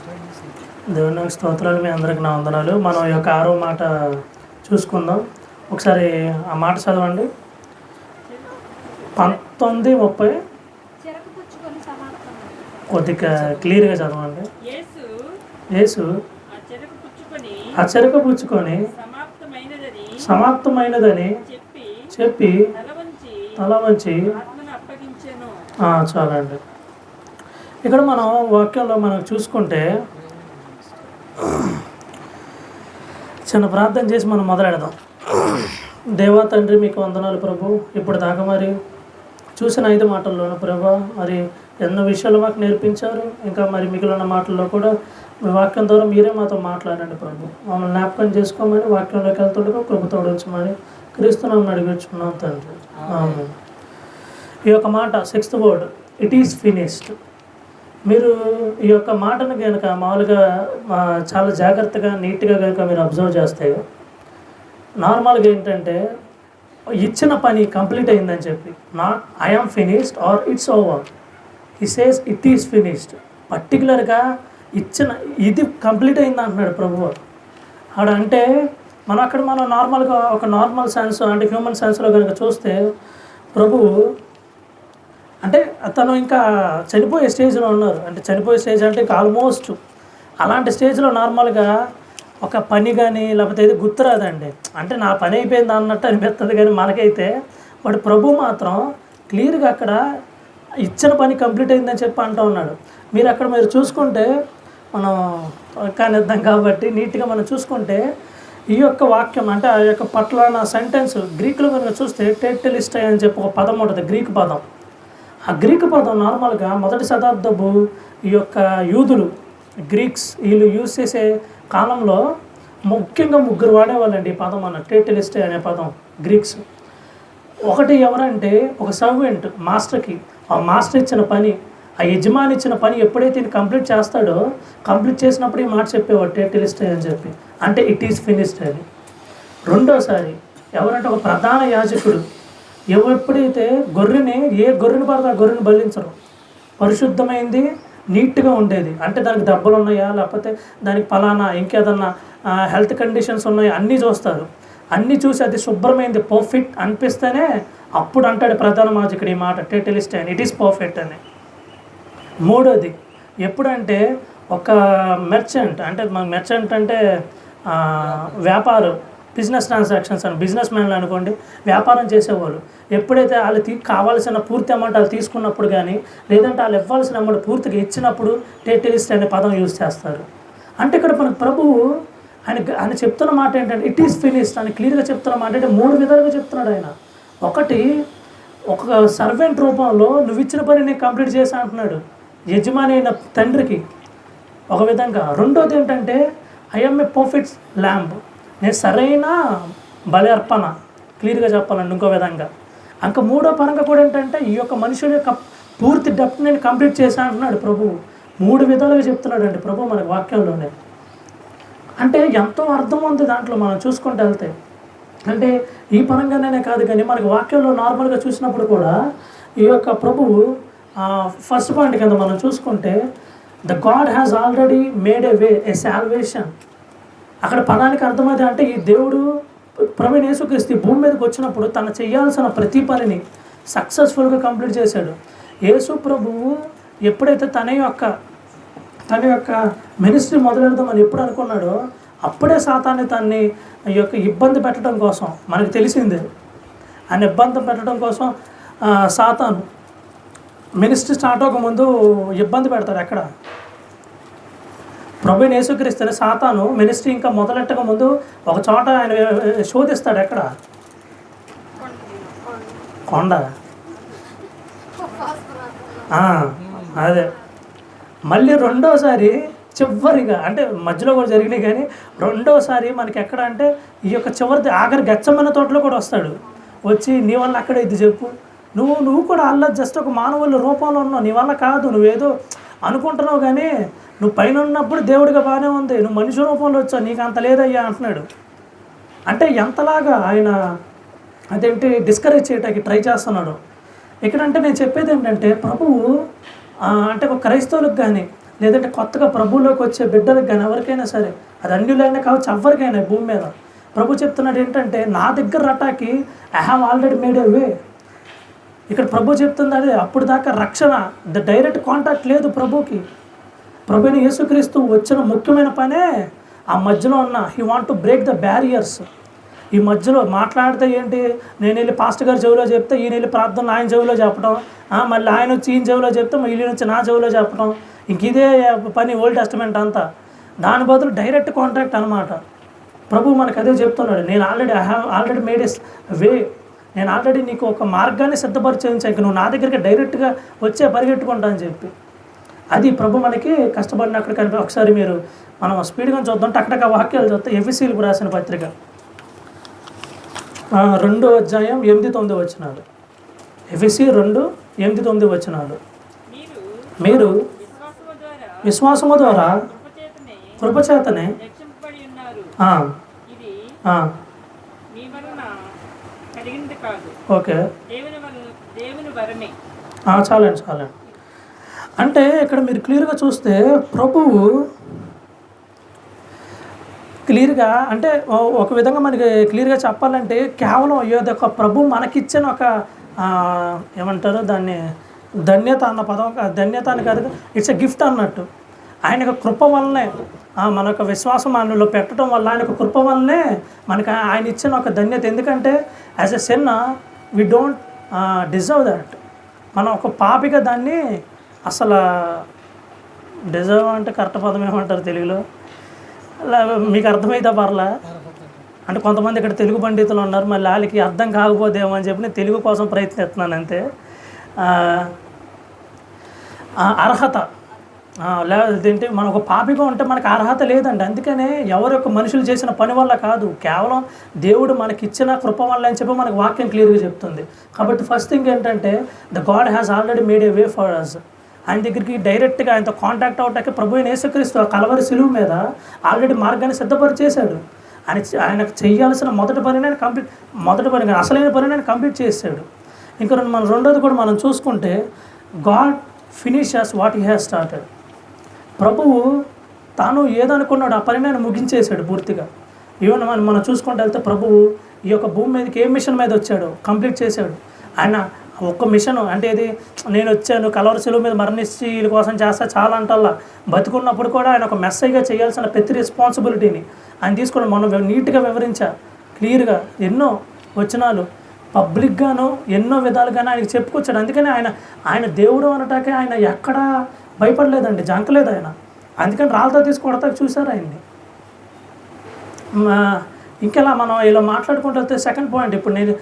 దేవునికి స్తోత్రాలు. మీ అందరికి నా వందనాలు. మనం ఈ యొక్క 6వ మాట చూసుకుందాం. ఒకసారి ఆ మాట చదవండి. 19:30 కొద్దిగా క్లియర్గా చదవండి. యేసు ఆ చెరకు పుచ్చుకొని సమాప్తమైనదని చెప్పి తల వంచి చాలండి. ఇక్కడ మనం వాక్యంలో మనం చూసుకుంటే చిన్న ప్రార్థన చేసి మనం మొదలెడదాం. దేవా తండ్రి, మీకు వందనాలు ప్రభు. ఇప్పుడు దాకా మరి చూసిన 5 మాటల్లోనూ ప్రభా మరి ఎన్నో విషయాలు మాకు నేర్పించారు. ఇంకా మరి మిగిలిన మాటల్లో కూడా మీ వాక్యం ద్వారా మీరే మాతో మాట్లాడండి ప్రభు. మమ్మల్ని జ్ఞాపకం చేసుకోమని, వాక్యంలోకి వెళ్తుండగా కృపతో ఉంచమని క్రీస్తునామమున అడిగిచున్నాం తండ్రి. ఆమేన్. ఈ యొక్క మాట 6th word, it is finished. మీరు ఈ యొక్క మాటను కనుక మామూలుగా చాలా జాగ్రత్తగా నీట్గా కనుక మీరు అబ్జర్వ్ చేస్తే నార్మల్గా ఏంటంటే ఇచ్చిన పని కంప్లీట్ అయిందని చెప్పి, not I am finished or it's over, he says it is finished. పర్టికులర్గా ఇచ్చిన ఇది కంప్లీట్ అయింది అంటున్నాడు ప్రభువు. ఆడ అంటే మనం నార్మల్గా ఒక నార్మల్ సెన్స్ అంటే హ్యూమన్ సెన్స్లో కనుక చూస్తే ప్రభువు అంటే తను ఇంకా చనిపోయే స్టేజ్లో ఉన్నారు. అంటే చనిపోయే స్టేజ్ అంటే ఇంకా ఆల్మోస్ట్ అలాంటి స్టేజ్లో నార్మల్గా ఒక పని కానీ లేకపోతే ఇది గుర్తురాదండి. అంటే నా పని అయిపోయింది అన్నట్టు అనిపిస్తుంది. కానీ మనకైతే వాడు ప్రభు మాత్రం క్లియర్గా అక్కడ ఇచ్చిన పని కంప్లీట్ అయిందని చెప్పి అంటూ ఉన్నాడు. మీరు చూసుకుంటే మనం కానిద్దాం కాబట్టి నీట్గా మనం చూసుకుంటే ఈ యొక్క వాక్యం అంటే ఆ యొక్క పట్ల సెంటెన్స్ గ్రీకులో కనుక చూస్తే టెటెలిస్టై అని చెప్పి ఒక పదం ఉంటుంది, గ్రీకు పదం. ఆ గ్రీకు పదం నార్మల్గా 1వ శతాబ్దపు ఈ యొక్క యూదులు గ్రీక్స్ వీళ్ళు యూజ్ చేసే కాలంలో ముఖ్యంగా 3 వాడేవాళ్ళండి ఈ పదం అన్న టెటెలిస్టై అనే పదం గ్రీక్స్. ఒకటి ఎవరంటే ఒక సర్వెంట్ మాస్టర్కి, ఆ మాస్టర్ ఇచ్చిన పని, ఆ యజమాని ఇచ్చిన పని ఎప్పుడైతే ఇది కంప్లీట్ చేస్తాడో కంప్లీట్ చేసినప్పుడు ఈ మాట చెప్పేవాడు టెటెలిస్టై అని చెప్పి, అంటే ఇట్ ఈస్ ఫినిష్డ్ అని. రెండోసారి ఎవరంటే ఒక ప్రధాన యాజకుడు ఎప్పుడైతే ఏ గొర్రెని పడితే ఆ గొర్రెని బలించరు, పరిశుద్ధమైంది నీట్గా ఉండేది. అంటే దానికి దెబ్బలు ఉన్నాయా లేకపోతే దానికి ఫలానా ఇంకేదన్నా హెల్త్ కండిషన్స్ ఉన్నాయా అన్నీ చూస్తారు. అన్నీ చూసి అది శుభ్రమైంది పర్ఫెక్ట్ అనిపిస్తేనే అప్పుడు అంటాడు ప్రధాన యాజకుడు ఈ మాట టెటెలిస్టై అని, ఇట్ ఈస్ పర్ఫెక్ట్ అని. మూడోది ఎప్పుడంటే ఒక మెర్చెంట్ అంటే వ్యాపారం, బిజినెస్ ట్రాన్సాక్షన్స్ అని బిజినెస్ మ్యాన్లు అనుకోండి, వ్యాపారం చేసేవాళ్ళు ఎప్పుడైతే వాళ్ళు కావాల్సిన పూర్తి అమౌంట్ వాళ్ళు తీసుకున్నప్పుడు కానీ లేదంటే వాళ్ళు ఇవ్వాల్సిన అమౌంట్ పూర్తిగా ఇచ్చినప్పుడు టెటెలిస్టై అనే పదం యూజ్ చేస్తారు. అంటే ఇక్కడ మన ప్రభువు ఆయన చెప్తున్న మాట ఏంటంటే ఇట్ ఈస్ ఫినిష్డ్ అని క్లియర్గా చెప్తున్న మాట అంటే 3 విధాలుగా చెప్తున్నాడు ఆయన. ఒకటి, ఒక సర్వెంట్ రూపంలో నువ్వు ఇచ్చిన పని నేను కంప్లీట్ చేశా అంటున్నాడు యజమాని అయిన తండ్రికి ఒక విధంగా. రెండోది ఏంటంటే I am a perfect lamb, నేను సరైన బలి అర్పణ, క్లియర్గా చెప్పాలండి ఇంకో విధంగా. ఇంకా మూడో పరంగా కూడా ఏంటంటే ఈ యొక్క మనుషుల యొక్క పూర్తి డెప్త్ నేను కంప్లీట్ చేశా అంటున్నాడు ప్రభువు. 3 విధాలుగా చెప్తున్నాడు అండి ప్రభు మనకి వాక్యంలోనే. అంటే ఎంతో అర్థం ఉంది దాంట్లో మనం చూసుకుంటూ వెళ్తే. అంటే ఈ పరంగానే కాదు కానీ మనకి వాక్యంలో నార్మల్గా చూసినప్పుడు కూడా ఈ యొక్క ప్రభువు ఫస్ట్ పాయింట్ కింద మనం చూసుకుంటే the God has already made a way, A salvation. అక్కడ పదానికి అర్థమైంది అంటే ఈ దేవుడు ప్రభువైన యేసుక్రీస్తు భూమి మీదకి వచ్చినప్పుడు తను చేయాల్సిన ప్రతి పనిని సక్సెస్ఫుల్గా కంప్లీట్ చేశాడు. యేసు ప్రభువు ఎప్పుడైతే తన యొక్క మినిస్ట్రీ మొదలెడదామని ఎప్పుడు అనుకున్నాడో అప్పుడే సాతాన్ని తన్ని ఈ యొక్క ఇబ్బంది పెట్టడం కోసం, మనకు తెలిసిందే ఆయన ఇబ్బంది పెట్టడం కోసం సాతాను మినిస్ట్రీ స్టార్ట్ అవ్వకముందు ఇబ్బంది పెడతాడు. ఎక్కడ ప్రభువైన యేసుక్రీస్తుని సాతాను మినిస్ట్రీ ఇంకా మొదలెట్టక ముందు ఒక చోట ఆయన శోధిస్తాడు. ఎక్కడ? కొండ. అదే మళ్ళీ రెండోసారి చివరిగా అంటే మధ్యలో కూడా జరిగినాయి కానీ రెండోసారి మనకి ఎక్కడ అంటే ఈ యొక్క చివరిది ఆఖరి గెత్సేమనే తోటలో కూడా వస్తాడు. వచ్చి నీ వల్ల అక్కడ ఇది చెప్పు, నువ్వు కూడా అలా జస్ట్ ఒక మానవుల రూపంలో ఉన్నావు, నీ వల్ల కాదు, నువ్వేదో అనుకుంటున్నావు కానీ నువ్వు పైన ఉన్నప్పుడు దేవుడిగా బాగానే ఉంది, నువ్వు మనిషి రూపంలో వచ్చావు, నీకు అంత లేదయ్యా అంటున్నాడు. అంటే ఎంతలాగా ఆయన అదేంటి డిస్కరేజ్ చేయడానికి ట్రై చేస్తున్నాడు. ఇక్కడంటే నేను చెప్పేది ఏంటంటే ప్రభువు అంటే ఒక క్రైస్తవులకు కానీ లేదంటే కొత్తగా ప్రభువులోకి వచ్చే బిడ్డలకు కానీ ఎవరికైనా సరే, అది అన్యులైనా కావచ్చు, ఎవరికైనా భూమి మీద ప్రభు చెప్తున్నాడు ఏంటంటే, నా దగ్గర రటాకి I have already made a way. ఇక్కడ ప్రభు చెప్తుంది అదే, అప్పుడు దాకా రక్షణ డైరెక్ట్ కాంటాక్ట్ లేదు ప్రభుకి. ప్రభుని యేసుక్రీస్తు వచ్చిన ముఖ్యమైన పనే ఆ మధ్యలో ఉన్న he want to break the barriers. ఈ మధ్యలో మాట్లాడితే ఏంటి, నేను వెళ్ళి పాస్టర్ గారి చెవిలో చెప్తే ఈయన వెళ్ళి ప్రార్థనలు ఆయన చెవిలో చెప్పడం, మళ్ళీ ఆయన వచ్చి ఈయన చెవిలో చెప్తే ఈయన వచ్చి నా చెవిలో చెప్పడం, ఇంక ఇదే పని ఓల్డ్ టెస్టమెంట్ అంతా. దాని బదులు డైరెక్ట్ కాంటాక్ట్ అనమాట. ప్రభు మనకు అదే చెప్తున్నాడు, నేను I have already made a way. నేను ఆల్రెడీ నీకు ఒక మార్గాన్ని సిద్ధపరిచేయించా, ఇంక నువ్వు నా దగ్గరికి డైరెక్ట్గా వచ్చే పరిగెట్టుకుంటా అని చెప్పి. అది ప్రభు మనకి కష్టపడిన అక్కడ కనిపి. ఒకసారి మనం స్పీడ్గా చూద్దాం, టక్కటక్క వాక్యాలు చూస్తే ఎఫెసీయులకు రాసిన పత్రిక 2వ అధ్యాయం 8-9 వచనాలు. ఎఫెసీ 2:8-9 వచనాలు. మీరు విశ్వాసము ద్వారా కృపచేతనే ఓకే, చాలండి. అంటే ఇక్కడ మీరు క్లియర్గా చూస్తే ప్రభువు క్లియర్గా, అంటే ఒక విధంగా మనకి క్లియర్గా చెప్పాలంటే కేవలం ఏదొక ప్రభు మనకిచ్చిన ఒక ఏమంటారు దాన్ని, ధన్యత అన్న పదం, ధన్యత అని కాదు, ఇట్స్ ఎ గిఫ్ట్ అన్నట్టు. ఆయన యొక్క కృప వల్లనే, మన యొక్క విశ్వాసం ఆయనలో పెట్టడం వల్ల, ఆయన యొక్క కృప వల్లనే మనకి ఆయన ఇచ్చిన ఒక ధన్యత. ఎందుకంటే as a sin we don't deserve that. మనం ఒక పాపిగా దాన్ని అసలు డిజర్వ్ అంటే కరెక్ట్ పదం ఏమంటారు తెలుగులో, మీకు అర్థమైతే పర్లా. అంటే కొంతమంది ఇక్కడ తెలుగు పండితులు ఉన్నారు, మళ్ళీ వాళ్ళకి అర్థం కాకపోతేమో అని చెప్పి నేను తెలుగు కోసం ప్రయత్నిస్తున్నాను అంతే. అర్హత లేదంటే మనం ఒక పాపిగా ఉంటే మనకు అర్హత లేదండి. అందుకనే ఎవరొక మనుషులు చేసిన పని వల్ల కాదు, కేవలం దేవుడు మనకి ఇచ్చిన కృప వల్ల అని చెప్పి మనకు వాక్యం క్లియర్గా చెప్తుంది. కాబట్టి ఫస్ట్ థింగ్ ఏంటంటే the God has already made a way for us. ఆయన దగ్గరికి డైరెక్ట్గా ఆయనతో కాంటాక్ట్ అవటానికి ప్రభు అయిన యేసుక్రీస్తు కలవరి సిలువ మీద ఆల్రెడీ మార్గాన్ని సిద్ధపరిచేశాడు. ఆయనకు చేయాల్సిన మొదటి పని అసలైన పని ఆయన కంప్లీట్ చేశాడు. ఇంకా మన రెండోది కూడా మనం చూసుకుంటే God finishes what he has started. ప్రభువు తాను ఏదనుకున్నాడు ఆ పని ఆయన ముగించేశాడు పూర్తిగా. ఈవెన్ మనం చూసుకుంటూ వెళ్తే ప్రభువు ఈ యొక్క భూమి మీదకి ఏ మిషన్ మీద వచ్చాడో కంప్లీట్ చేశాడు. ఆయన ఒక్క మిషన్ అంటే ఇది, నేను వచ్చాను కలవరి సిలువ మీద మరణించి వీళ్ళ కోసం చేస్తా చాలా అంటల్లా, బతుకున్నప్పుడు కూడా ఆయన ఒక మెస్సేజ్గా చేయాల్సిన ప్రతి రెస్పాన్సిబిలిటీని ఆయన తీసుకుని మనం నీట్గా వివరించా క్లియర్గా. ఎన్నో వచనాలు పబ్లిక్గాను ఎన్నో విధాలుగానే ఆయనకి చెప్పుకొచ్చాడు. అందుకని ఆయన దేవుడు అనటాకే ఆయన ఎక్కడా భయపడలేదండి, జంకలేదు ఆయన. అందుకని రాళ్ళతో తీసి కొడతా చూశారు ఆయన్ని. ఇంకెలా మనం ఇలా మాట్లాడుకుంటూ వెళ్తే సెకండ్ పాయింట్, ఇప్పుడు నేను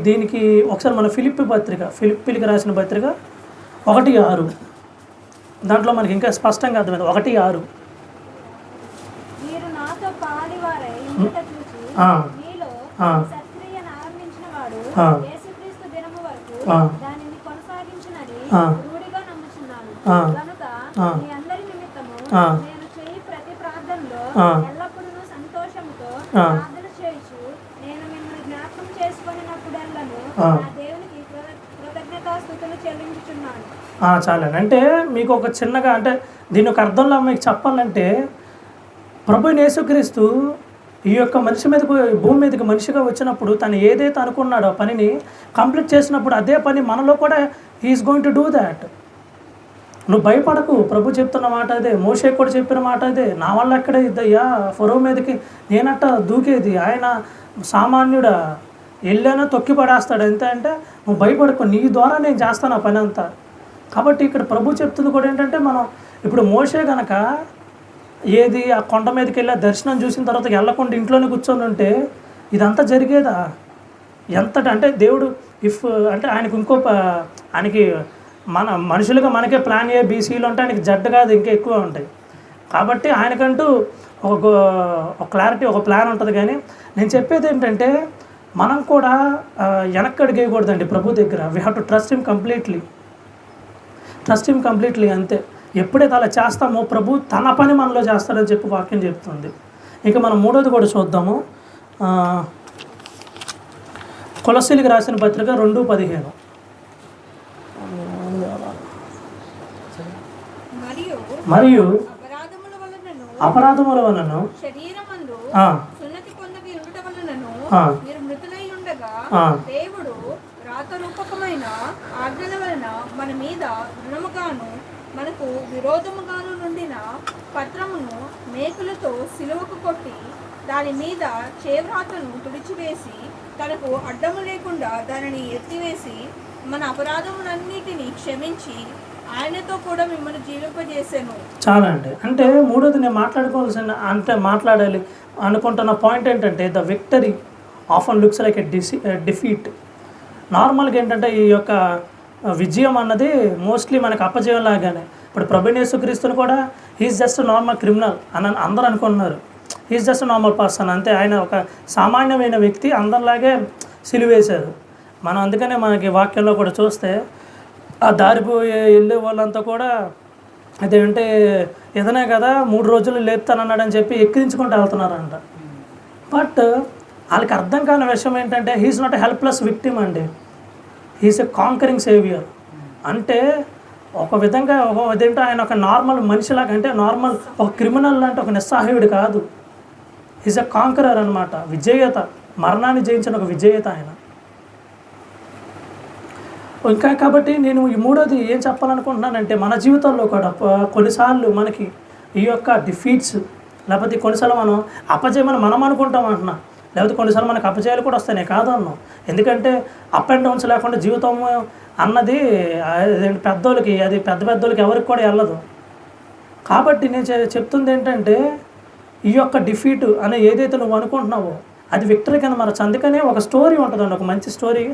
దీనికి ఒకసారి మన ఫిలిప్పీలకు రాసిన పత్రిక 1:6 దాంట్లో మనకి ఇంకా స్పష్టంగా అర్థమైంది. 1:6 చాలండి. అంటే మీకు ఒక చిన్నగా, అంటే దీని ఒక అర్థంలో మీకు చెప్పాలంటే, ప్రభు యేసుక్రీస్తు ఈ యొక్క మనిషి మీద భూమి మీదకి మనిషిగా వచ్చినప్పుడు తను ఏదైతే అనుకున్నాడో ఆ పనిని కంప్లీట్ చేసినప్పుడు అదే పని మనలో కూడా he's going to do that. నువ్వు భయపడకు, ప్రభు చెప్తున్న మాట అదే, మోషే కూడా చెప్పిన మాట అదే. నా వల్ల ఎక్కడ ఇద్దయ్యా ఫరో మీదకి నేనట్ట దూకేది, ఆయన సామాన్యుడా, వెళ్ళానో తొక్కి పడేస్తాడు అంతే. అంటే నువ్వు భయపడకు, నీ ద్వారా నేను చేస్తాను ఆ పని అంతా. కాబట్టి ఇక్కడ ప్రభు చెప్తుంది కూడా ఏంటంటే, మనం ఇప్పుడు మోషే కనుక ఏది ఆ కొండ మీదకి వెళ్ళి దర్శనం చూసిన తర్వాత వెళ్ళకుండా ఇంట్లోనే కూర్చొని ఉంటే ఇదంతా జరిగేదా? ఎంతట అంటే దేవుడు అంటే ఆయనకు ఆయనకి మనుషులుగా మనకే ప్లాన్ ఏ బీసీలు ఉంటాయి, ఆయనకి జడ్డు కాదు ఇంకా ఎక్కువ ఉంటాయి. కాబట్టి ఆయనకంటూ ఒక క్లారిటీ, ఒక ప్లాన్ ఉంటుంది. కానీ నేను చెప్పేది ఏంటంటే, మనం కూడా వెనక్కి అడిగేయకూడదండి ప్రభు దగ్గర. We have to trust him completely అంతే. ఎప్పుడైతే అలా చేస్తామో ప్రభు తన పని మనలో చేస్తాడని చెప్పి వాక్యం చెప్తుంది. ఇక మనం మూడోది కూడా చూద్దాము. కొలస్సీలకు రాసిన పత్రిక 2:15. మరియు అపరాధముల వలనను అపరాధముల వలన శరీరమందు ఆ, సున్నతి పొందకి ఉండుట వలనను ఆ, మీరు మృతులై ఉండగా ఆ, దేవుడు రాతరూపకమైన ఆజ్ఞల వలన మన మీద రుణముగాను మనకు విరోధముగాను నుండిన పత్రమును మేకులతో సిలువకు కొట్టి దాని మీద చేవ్రాతను తుడిచివేసి తనకు అడ్డము లేకుండా దానిని ఎత్తివేసి మన అపరాధములన్నిటినీ క్షమించి ఆయనతో కూడా మిమ్మల్ని జీవింపజేసాను. చాలా అండి. అంటే మూడోది నేను మాట్లాడాలి అనుకుంటున్న పాయింట్ ఏంటంటే the victory often looks like a defeat. నార్మల్గా ఏంటంటే ఈ యొక్క విజయం అన్నది మోస్ట్లీ మనకు అపజయం లాగానే. ఇప్పుడు ప్రభువైన యేసుక్రీస్తును కూడా హీఈస్ జస్ట్ నార్మల్ క్రిమినల్ అని అందరూ అనుకున్నారు. హీఈస్ జస్ట్ నార్మల్ పర్సన్, అంతే. ఆయన ఒక సామాన్యమైన వ్యక్తి, అందరిలాగే సిలువేశారు. మనం అందుకనే మనకి వాక్యంలో కూడా చూస్తే ఆ దారిపోయే వెళ్ళే వాళ్ళంతా కూడా అదేంటే ఏదైనా కదా 3 రోజులు లేపుతానన్నాడని చెప్పి ఎక్కిరించుకుంటూ వెళ్తున్నారంట. బట్ వాళ్ళకి అర్థం కాని విషయం ఏంటంటే he's not a helpless victim అండి, హీఈస్ ఎ కాంకరింగ్ సేవియర్. అంటే ఒక విధంగా అదేంటో ఆయన ఒక నార్మల్ మనిషిలాగా, అంటే నార్మల్ ఒక క్రిమినల్ లాంటి ఒక నిస్సహాయుడు కాదు. హీఈస్ ఎ కాంకరర్ అనమాట, విజేయత, మరణాన్ని జయించిన ఒక విజేయత ఆయన. ఇంకా కాబట్టి నేను ఈ మూడోది ఏం చెప్పాలనుకుంటున్నానంటే మన జీవితంలో కూడా కొన్నిసార్లు మనకి ఈ యొక్క డిఫీట్స్ లేకపోతే కొన్నిసార్లు మనం అపజయమని మనం అనుకుంటాం అంటున్నా, లేకపోతే కొన్నిసార్లు మనకు అపజయాలు కూడా వస్తాయి, కాదు అన్నాం. ఎందుకంటే అప్ అండ్ డౌన్స్ లేకుండా జీవితం అన్నది పెద్దోళ్ళకి, అది పెద్దోళ్ళకి ఎవరికి కూడా వెళ్ళదు. కాబట్టి నేను చెప్తుంది ఏంటంటే ఈ యొక్క డిఫీట్ అనే ఏదైతే నువ్వు అనుకుంటున్నావో అది విక్టరీ కింద మరొచ్చు. అందుకనే ఒక స్టోరీ ఉంటుందండి, ఒక మంచి స్టోరీ.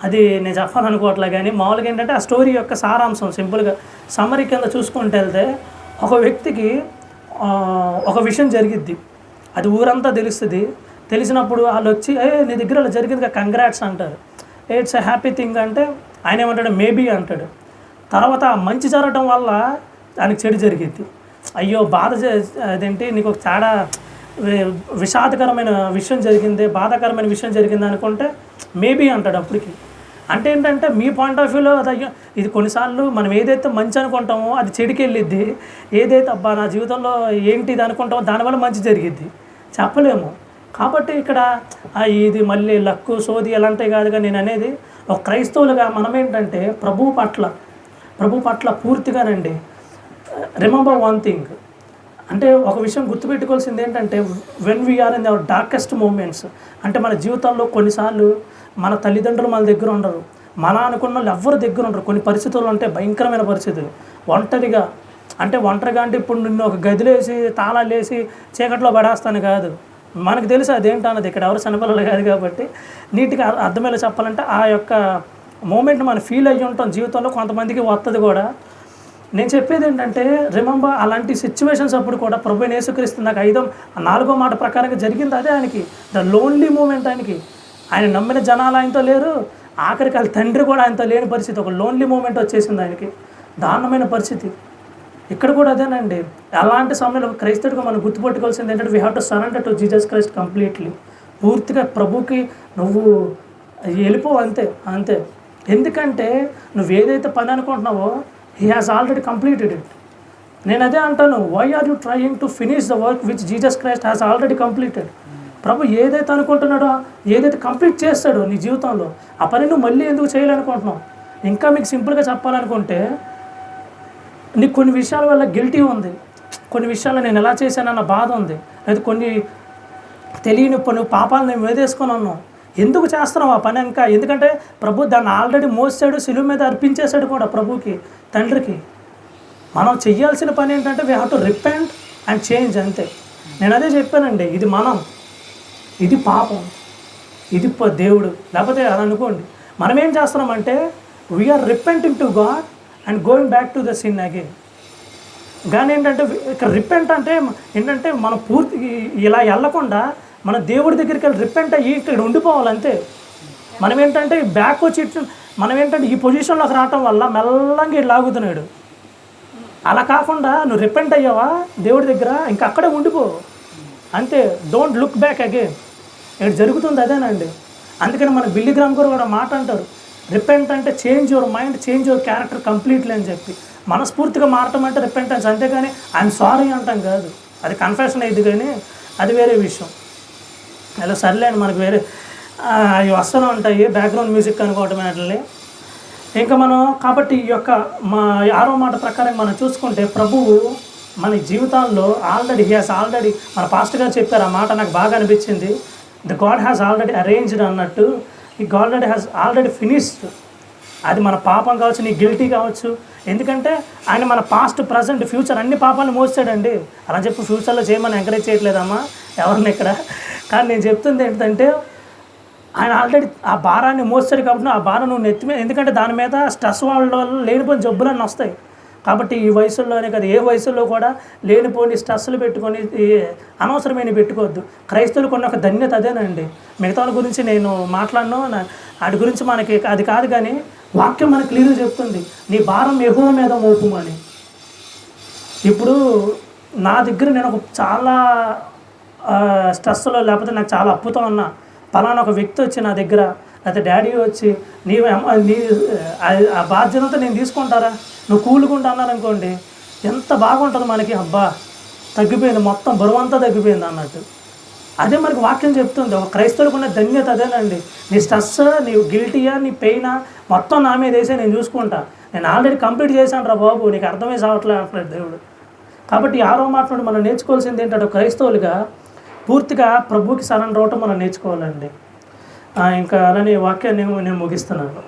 అది నేను చెప్పాలనుకోవట్లే, కానీ మామూలుగా ఏంటంటే ఆ స్టోరీ యొక్క సారాంశం సింపుల్గా సమ్మరీ కింద చూసుకుంటూ వెళ్తే ఒక వ్యక్తికి ఒక విషయం జరిగిద్ది, అది ఊరంతా తెలుస్తుంది. తెలిసినప్పుడు వాళ్ళు వచ్చి నీ దగ్గర అలా జరిగింది కంగ్రాట్స్ అంటారు, ఇట్స్ ఎ హ్యాపీ థింగ్ అంటే ఆయన ఏమంటాడు మేబీ అంటాడు. తర్వాత మంచి జరగడం వల్ల దానికి చెడు జరిగిద్ది, అయ్యో బాధ అదేంటి నీకు ఒక తేడా విషాదకరమైన విషయం జరిగింది, బాధాకరమైన విషయం జరిగింది అనుకుంటే మేబీ అంటాడు అప్పటికి. అంటే ఏంటంటే మీ పాయింట్ ఆఫ్ వ్యూలో అది అయ్యో ఇది కొన్నిసార్లు మనం ఏదైతే మంచి అనుకుంటామో అది చెడుకి వెళ్ళిద్ది, ఏదైతే అబ్బా నా జీవితంలో ఏంటి ఇది అనుకుంటామో దానివల్ల మంచి జరిగిద్ది, చెప్పలేము. కాబట్టి ఇక్కడ ఇది మళ్ళీ లక్కు సోది ఎలాంటి కాదుగా నేను అనేది ఒక క్రైస్తవులుగా మనం ఏంటంటే ప్రభు పట్ల పూర్తిగానండి రిమెంబర్ వన్ థింగ్. అంటే ఒక విషయం గుర్తుపెట్టుకోవాల్సింది ఏంటంటే when we're in our darkest moments, అంటే మన జీవితంలో కొన్నిసార్లు మన తల్లిదండ్రులు మన దగ్గర ఉండరు, మన అనుకున్న వాళ్ళు ఎవరి దగ్గర ఉండరు. కొన్ని పరిస్థితులు అంటే భయంకరమైన పరిస్థితులు, ఒంటరిగా అంటే ఇప్పుడు నిన్ను ఒక గదిలో వేసి తాళాలు వేసి చీకట్లో పడేస్తాను కాదు, మనకు తెలుసు అదేంటి అన్నది. ఇక్కడ ఎవరు చనిపోలేదు కాదు కాబట్టి నీట్గా అర్థమయ్యేలా చెప్పాలంటే ఆ యొక్క మూమెంట్ మనం ఫీల్ అయ్యి ఉంటాం జీవితంలో, కొంతమందికి వస్తుంది కూడా. నేను చెప్పేది ఏంటంటే రిమెంబర్ అలాంటి సిచ్యువేషన్స్ అప్పుడు కూడా ప్రభువైన యేసుక్రీస్తు నాకు 4వ మాట ప్రకారంగా జరిగింది అదే ఆయనకి ద లోన్లీ మూమెంట్. ఆయన నమ్మిన జనాలు ఆయనతో లేరు, ఆఖరికి వాళ్ళ తండ్రి కూడా ఆయనతో లేని పరిస్థితి, ఒక లోన్లీ మూమెంట్ వచ్చేసింది ఆయనకి, దారుణమైన పరిస్థితి. ఇక్కడ కూడా అదేనండి. అలాంటి సమయంలో క్రైస్తవుడిగా మనం గుర్తుపెట్టుకోవాల్సింది ఏంటంటే we have to surrender to Jesus Christ completely. పూర్తిగా ప్రభుకి నువ్వు వెళ్ళిపో, అంతే. ఎందుకంటే నువ్వు ఏదైతే పని అనుకుంటున్నావో he has already completed it. నేను అదే అంటాను, why are you trying to finish the work which Jesus Christ has already completed. ప్రభు ఏదైతే అనుకుంటున్నాడో, ఏదైతే కంప్లీట్ చేస్తాడో నీ జీవితంలో, ఆ పని నువ్వు మళ్ళీ ఎందుకు చేయాలనుకుంటున్నావు? ఇంకా మీకు సింపుల్గా చెప్పాలనుకుంటే నీకు కొన్ని విషయాల వల్ల గిల్టీ ఉంది, కొన్ని విషయాలు నేను ఎలా చేశానన్న బాధ ఉంది, లేదా కొన్ని తెలియని నువ్వు పాపాలు నేను వేదేసుకొని ఉన్నావు, ఎందుకు చేస్తున్నావు ఆ పని? ఇంకా ఎందుకంటే ప్రభు దాన్ని ఆల్రెడీ మోసాడు, సిలువ మీద అర్పించేశాడు కూడా ప్రభుకి, తండ్రికి. మనం చెయ్యాల్సిన పని ఏంటంటే we have to repent and change, అంతే. నేను అదే చెప్పానండి, ఇది మనం, ఇది పాపం, ఇది దేవుడు, లేకపోతే అది అనుకోండి. మనం ఏం చేస్తున్నామంటే we're repenting to God and going back to the sin again. కానీ ఏంటంటే ఇక్కడ రిపెంట్ అంటే ఏంటంటే మనం పూర్తి ఇలా వెళ్ళకుండా మన దేవుడి దగ్గరికి వెళ్ళి రిపెంట్ అయ్యి ఇక్కడ ఉండిపోవాలంతే. మనం ఏంటంటే బ్యాక్ వచ్చి మనం ఏంటంటే ఈ పొజిషన్లోకి రావటం వల్ల మెల్లంగా లాగుతున్నాడు. అలా కాకుండా నువ్వు రిపెంట్ అయ్యావా దేవుడి దగ్గర, ఇంకా అక్కడే ఉండిపో అంతే. Don't look back again. ఇక్కడ జరుగుతుంది అదేనండి. అందుకని మన బిల్లీ గ్రామ్ గారు కూడా మాట అంటారు, రిపెంట్ అంటే change your mind, change your character completely అని చెప్పి. మనస్ఫూర్తిగా మారటం అంటే రిపెంటెన్స్, అంతేగాని ఐఎమ్ సారీ అంటాం కాదు. అది కన్ఫెషన్ అయ్యింది, కానీ అది వేరే విషయం. అలా సర్లేండి, మనకు వేరే అవి వస్తూనే ఉంటాయి బ్యాక్గ్రౌండ్ మ్యూజిక్ అనుకోవటం వాటిని. ఇంకా మనం కాబట్టి ఈ యొక్క మా 6వ మాట ప్రకారం మనం చూసుకుంటే, ప్రభువు మన జీవితాల్లో ఆల్రెడీ మన పాస్టర్ గారు చెప్పారు, ఆ మాట నాకు బాగా అనిపించింది. The God has already arranged అన్నట్టు, ఈ గాడ్ హ్యాస్ ఆల్రెడీ ఫినిష్డ్. అది మన పాపం కావచ్చు, నీ గిల్టీ కావచ్చు, ఎందుకంటే ఆయన మన పాస్ట్, ప్రజెంట్, ఫ్యూచర్ అన్ని పాపాలను మోస్తాడండి. అలా చెప్పి ఫ్యూచర్లో చేయమని ఎంకరేజ్ చేయట్లేదమ్మా ఎవరిని ఇక్కడ. కానీ నేను చెప్తుంది ఏంటంటే, ఆయన ఆల్రెడీ ఆ భారాన్ని మోస్తాడు కాబట్టి ఆ భారం నువ్వు నెత్తి మీద, ఎందుకంటే దాని మీద స్ట్రెస్ వల్ల లేనిపోయిన జబ్బులన్నీ వస్తాయి. కాబట్టి ఈ వయసుల్లోనే కదా, ఏ వయసులో కూడా లేనిపోని స్ట్రెస్సులు పెట్టుకొని అనవసరమైన పెట్టుకోవద్దు. క్రైస్తవులకు ఉన్న ఒక ధన్యత అదేనండి. మిగతా వాళ్ళ గురించి నేను మాట్లాడను, వాటి గురించి మనకి అది కాదు. కానీ వాక్యం మనకు క్లియర్గా చెప్తుంది, నీ భారం యెహోవా మీద మోపుమని. ఇప్పుడు నా దగ్గర నేను ఒక చాలా స్ట్రెస్లో, లేకపోతే నాకు చాలా అప్పుతో ఉన్నా, పలానా ఒక వ్యక్తి వచ్చి నా దగ్గర, లేకపోతే డాడీ వచ్చి నీ ఆ బాధ్యతతో నేను తీసుకుంటారా, నువ్వు కూలుకుంటా అన్నారనుకోండి, ఎంత బాగుంటుంది మనకి. అబ్బా తగ్గిపోయింది, మొత్తం బరువంతా తగ్గిపోయింది అన్నట్టు. అదే మనకి వాక్యం చెప్తుంది. ఒక క్రైస్తవులకు ఉన్న ధన్యత అదేనండి. నీ స్ట్రెస్, నీ గిల్టీయా, నీ పెయినా మొత్తం నా మీద వేసే నేను చూసుకుంటా, నేను ఆల్రెడీ కంప్లీట్ చేశాను రా బాబు, నీకు అర్థమే సావట్లే అంటున్నాడు దేవుడు. కాబట్టి 6వ మాట నుండి మనం నేర్చుకోవాల్సింది ఏంటంటే, క్రైస్తవులుగా పూర్తిగా ప్రభువుకి సరెండర్ అవ్వటం మనం నేర్చుకోవాలండి. ఇంకా అలానే వాక్యాన్ని నేను ముగిస్తున్నాను.